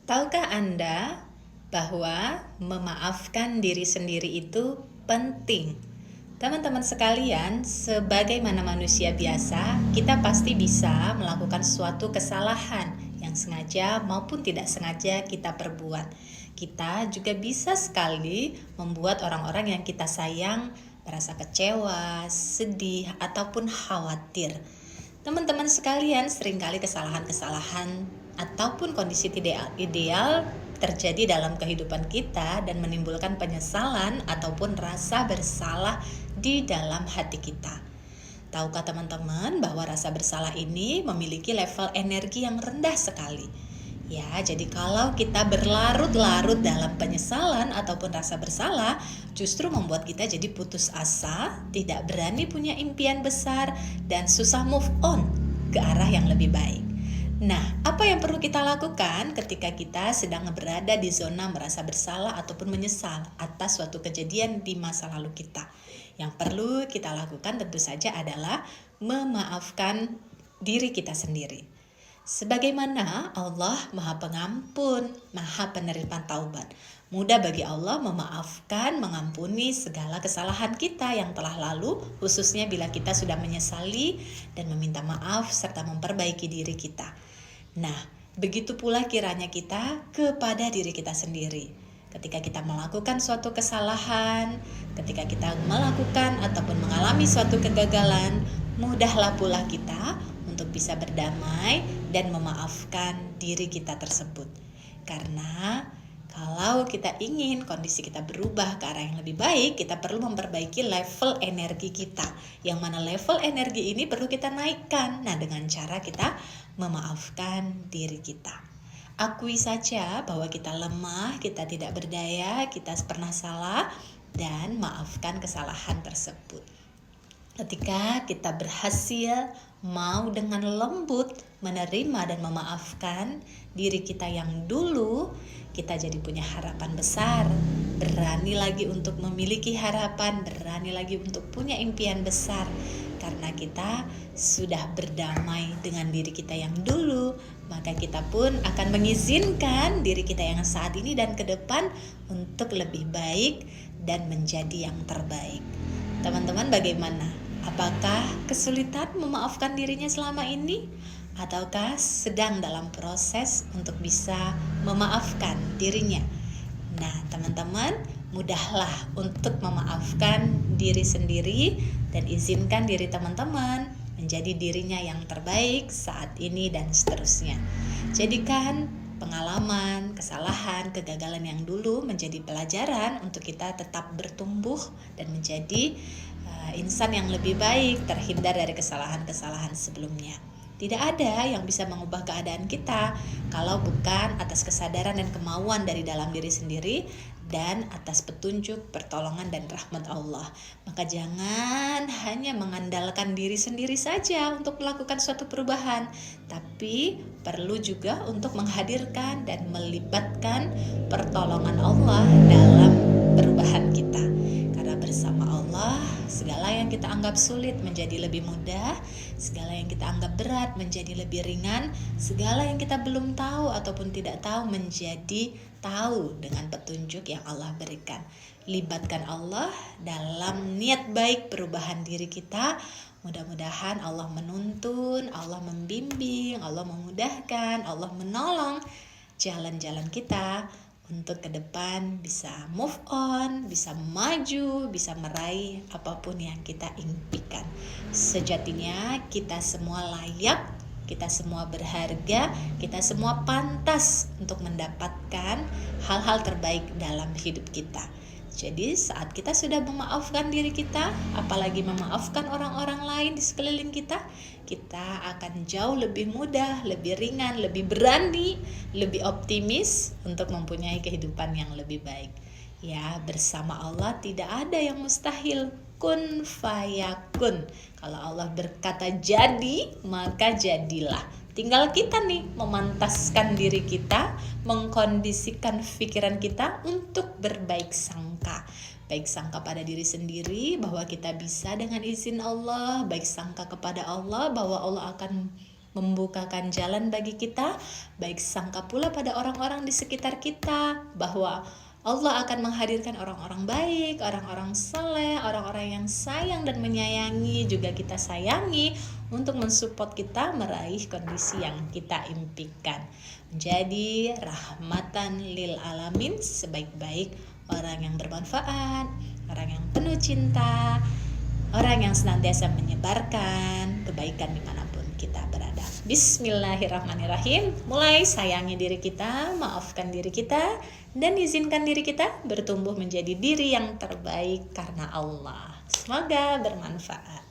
Tahukah Anda bahwa memaafkan diri sendiri itu penting? Teman-teman sekalian, sebagaimana manusia biasa, kita pasti bisa melakukan suatu kesalahan yang sengaja maupun tidak sengaja kita perbuat. Kita juga bisa sekali membuat orang-orang yang kita sayang merasa kecewa, sedih, ataupun khawatir. Teman-teman sekalian, seringkali kesalahan-kesalahan ataupun kondisi tidak ideal terjadi dalam kehidupan kita dan menimbulkan penyesalan ataupun rasa bersalah di dalam hati kita. Tahukah teman-teman bahwa rasa bersalah ini memiliki level energi yang rendah sekali? Ya, jadi kalau kita berlarut-larut dalam penyesalan ataupun rasa bersalah, justru membuat kita jadi putus asa, tidak berani punya impian besar, dan susah move on ke arah yang lebih baik. Nah, apa yang perlu kita lakukan ketika kita sedang berada di zona merasa bersalah ataupun menyesal atas suatu kejadian di masa lalu kita? Yang perlu kita lakukan tentu saja adalah memaafkan diri kita sendiri. Sebagaimana Allah Maha Pengampun, Maha Penerima Taubat. Mudah bagi Allah memaafkan, mengampuni segala kesalahan kita yang telah lalu, khususnya bila kita sudah menyesali dan meminta maaf serta memperbaiki diri kita. Nah, begitu pula kiranya kita kepada diri kita sendiri. Ketika kita melakukan suatu kesalahan, ketika kita melakukan ataupun mengalami suatu kegagalan, mudahlah pula kita untuk bisa berdamai dan memaafkan diri kita tersebut. Karena kalau kita ingin kondisi kita berubah ke arah yang lebih baik, kita perlu memperbaiki level energi kita. Yang mana level energi ini perlu kita naikkan. Nah, dengan cara kita memaafkan diri kita. Akui saja bahwa kita lemah, kita tidak berdaya, kita pernah salah, dan maafkan kesalahan tersebut. Ketika kita berhasil mau dengan lembut menerima dan memaafkan diri kita yang dulu, kita jadi punya harapan besar, berani lagi untuk memiliki harapan, berani lagi untuk punya impian besar, karena kita sudah berdamai dengan diri kita yang dulu. Maka kita pun akan mengizinkan diri kita yang saat ini dan ke depan untuk lebih baik dan menjadi yang terbaik. Teman-teman, bagaimana? Apakah kesulitan memaafkan dirinya selama ini? Ataukah sedang dalam proses untuk bisa memaafkan dirinya? Nah, teman-teman, mudahlah untuk memaafkan diri sendiri dan izinkan diri teman-teman menjadi dirinya yang terbaik saat ini dan seterusnya. Jadikan pengalaman, kesalahan, kegagalan yang dulu menjadi pelajaran untuk kita tetap bertumbuh dan menjadi insan yang lebih baik, terhindar dari kesalahan-kesalahan sebelumnya. Tidak ada yang bisa mengubah keadaan kita kalau bukan atas kesadaran dan kemauan dari dalam diri sendiri dan atas petunjuk, pertolongan, dan rahmat Allah. Maka jangan hanya mengandalkan diri sendiri saja untuk melakukan suatu perubahan, tapi perlu juga untuk menghadirkan dan melibatkan pertolongan Allah dalam perubahan kita. Karena bersama Allah, segala yang kita anggap sulit menjadi lebih mudah, segala yang kita anggap berat menjadi lebih ringan, segala yang kita belum tahu ataupun tidak tahu menjadi tahu dengan petunjuk yang Allah berikan. Libatkan Allah dalam niat baik perubahan diri kita. Mudah-mudahan Allah menuntun, Allah membimbing, Allah memudahkan, Allah menolong jalan-jalan kita untuk ke depan bisa move on, bisa maju, bisa meraih apapun yang kita impikan. Sejatinya kita semua layak, kita semua berharga, kita semua pantas untuk mendapatkan hal-hal terbaik dalam hidup kita. Jadi saat kita sudah memaafkan diri kita, apalagi memaafkan orang-orang lain di sekeliling kita, kita akan jauh lebih mudah, lebih ringan, lebih berani, lebih optimis untuk mempunyai kehidupan yang lebih baik. Ya, bersama Allah tidak ada yang mustahil. Kun fayakun. Kalau Allah berkata jadi, maka jadilah. Tinggal kita nih memantaskan diri kita, mengkondisikan pikiran kita untuk berbaik sangka. Baik sangka pada diri sendiri bahwa kita bisa dengan izin Allah, baik sangka kepada Allah bahwa Allah akan membukakan jalan bagi kita, baik sangka pula pada orang-orang di sekitar kita bahwa Allah akan menghadirkan orang-orang baik, orang-orang saleh, orang-orang yang sayang dan menyayangi, juga kita sayangi untuk mensupport kita meraih kondisi yang kita impikan. Menjadi rahmatan lil alamin, sebaik-baik orang yang bermanfaat, orang yang penuh cinta, orang yang senantiasa menyebarkan kebaikan dimanapun kita berada. Bismillahirrahmanirrahim. Mulai sayangi diri kita, maafkan diri kita, dan izinkan diri kita bertumbuh menjadi diri yang terbaik karena Allah. Semoga bermanfaat.